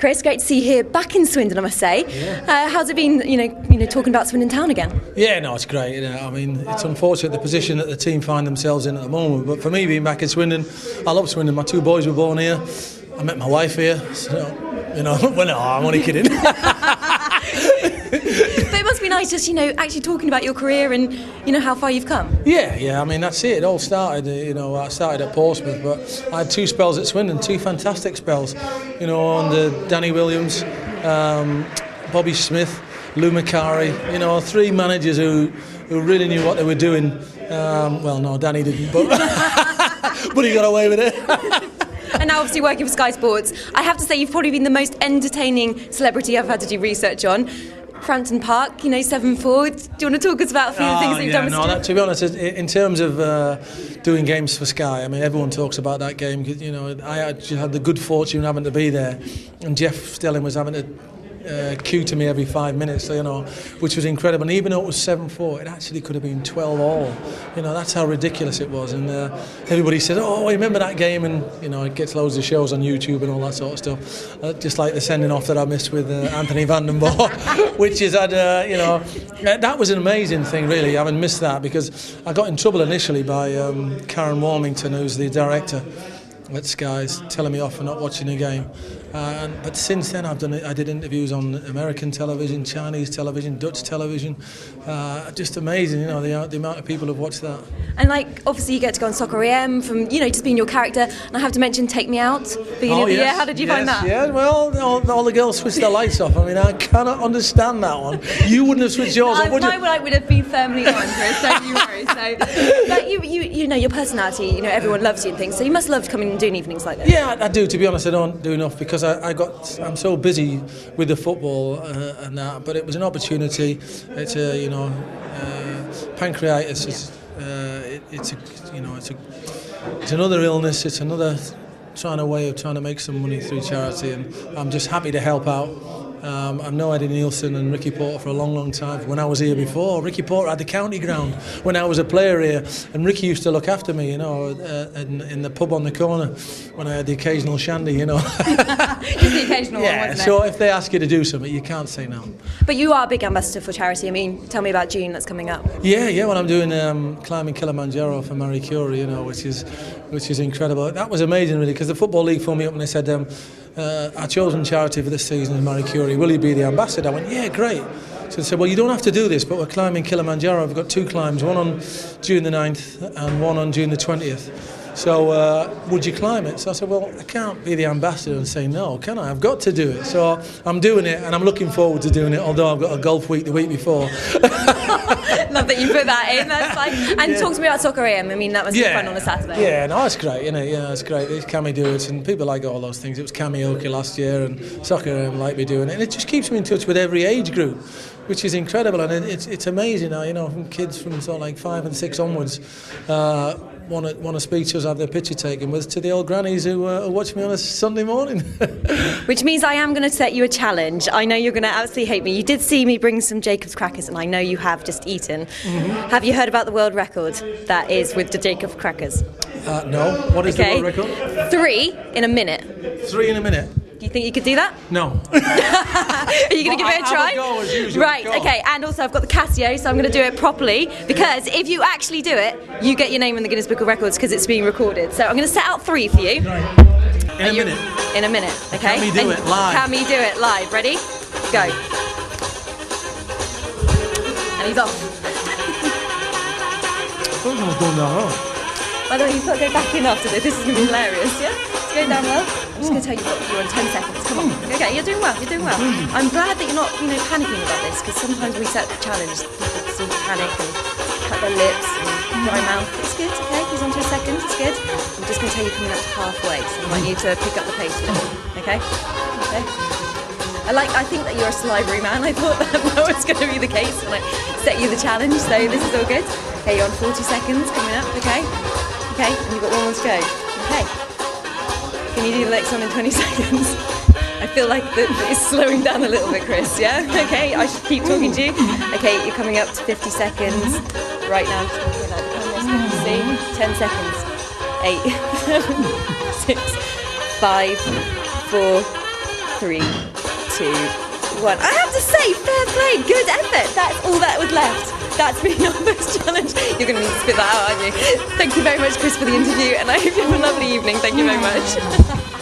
Chris, great to see you here back in Swindon, I must say. Yeah. How's it been, talking about Swindon Town again? Yeah, no, it's great. I mean, it's unfortunate the position that the team find themselves in at the moment. But for me, being back in Swindon, I love Swindon. My two boys were born here. I met my wife here. So, well, no, I'm only kidding. But it must be nice just, actually talking about your career and, how far you've come. Yeah, I mean, that's it. It all started, I started at Portsmouth, but I had two spells at Swindon, two fantastic spells, under Danny Williams, Bobby Smith, Lou Macari, three managers who really knew what they were doing. Well, no, Danny didn't, but, but he got away with it. And now obviously working for Sky Sports, I have to say you've probably been the most entertaining celebrity I've had to do research on. Frampton Park, 7 forward. Do you want to talk us about a few of the things that you've done with Stu? To be honest, in terms of doing games for Sky, I mean, everyone talks about that game. I actually had the good fortune of having to be there, and Jeff Stelling was having to cue to me every 5 minutes, which was incredible. And even though it was 7-4, it actually could have been 12-all. That's how ridiculous it was. And everybody said, "Oh, I remember that game," and it gets loads of shows on YouTube and all that sort of stuff. Just like the sending off that I missed with Anthony van den Boer, which is that was an amazing thing, really, having missed that, because I got in trouble initially by Karen Warmington, who's the director at Sky's, telling me off for not watching a game. But since then I did interviews on American television, Chinese television, Dutch television. Just amazing, the amount of people who've watched that. And obviously you get to go on Soccer AM from, just being your character. And I have to mention Take Me Out, beginning of the year. How did you find that? Yeah, well, all the girls switched their lights off. I mean, I cannot understand that one. You wouldn't have switched yours off, would you? Mine would have been firmly on, Chris, don't you worry. So, but your personality, everyone loves you and things, so you must love coming and doing evenings like this. Yeah, I do. To be honest, I don't do enough because I'm so busy with the football and that. But it was an opportunity. It's pancreatitis. It's another illness. It's another way of trying to make some money through charity, and I'm just happy to help out. I've known Eddie Nielsen and Ricky Porter for a long, long time. When I was here before, Ricky Porter had the county ground when I was a player here, and Ricky used to look after me, in the pub on the corner when I had the occasional shandy, Just the occasional one, wasn't it? So if they ask you to do something, you can't say no. But you are a big ambassador for charity. I mean, tell me about June that's coming up. Yeah. Well, I'm doing climbing Kilimanjaro for Marie Curie, which is incredible. That was amazing, really, because the Football League phoned me up and they said, our chosen charity for this season is Marie Curie. Will you be the ambassador? I went, yeah, great. So they said, well, you don't have to do this, but we're climbing Kilimanjaro. We've got 2 climbs, one on June the 9th and one on June the 20th. So would you climb it? So I said, well, I can't be the ambassador and say no, can I? I've got to do it. So I'm doing it, and I'm looking forward to doing it, although I've got a golf week the week before. Love that you put that in. That's and talk to me about Soccer AM. I mean, that must be fun on a Saturday. Yeah, no, it's great, it's great. Cami do it, and people like all those things. It was karaoke last year, and Soccer AM like me doing it, and it just keeps me in touch with every age group, which is incredible. And it's amazing now, from kids from sort of like 5 and 6 onwards. Want to speak to us, have their picture taken with, to the old grannies who watch me on a Sunday morning. Which means I am going to set you a challenge. I know you're going to absolutely hate me. You did see me bring some Jacob's crackers, and I know you have just eaten. Mm-hmm. Have you heard about the world record that is with the Jacob's crackers? No. What is the world record? 3 in a minute. 3 in a minute? Do you think you could do that? No. Are you going to give it a try? I will go as usual. Right, okay, and also I've got the Casio, so I'm going to do it properly, because if you actually do it, you get your name in the Guinness Book of Records because it's being recorded. So I'm going to set out 3 for you. Right. In a minute. In a minute, okay? Can we do it live? Can we do it live? Ready? Go. And he's off. By the way, you've got to go back in after this. This is going to be hilarious, yeah? It's going down well. I'm just going to tell you what you're on 10 seconds. Come on. Okay, you're doing well. I'm glad that you're not, panicking about this, because sometimes we set the challenge, people seem to panic and cut their lips and dry mouth. It's good, okay? He's on to a second. It's good. I'm just going to tell you coming up to halfway, so I want you to pick up the pace a little. Okay? Okay. I think that you're a salivary man. I thought that was going to be the case when I set you the challenge, so this is all good. Okay, you're on 40 seconds coming up, okay? Okay, and you've got 1 more to go. Okay. Can you do the next one in 20 seconds? I feel like it's slowing down a little bit, Chris, yeah? Okay, I should keep talking to you. Okay, you're coming up to 50 seconds. Right now, I'm just going to put that 10 seconds. 8, 7, 6, 5, 4, 3, 2, 1. I have to say, fair play, good effort. That's all that was left. That's been your first challenge. You're going to need to spit that out, aren't you? Thank you very much, Chris, for the interview, and I hope you have a lovely evening. Thank you very much.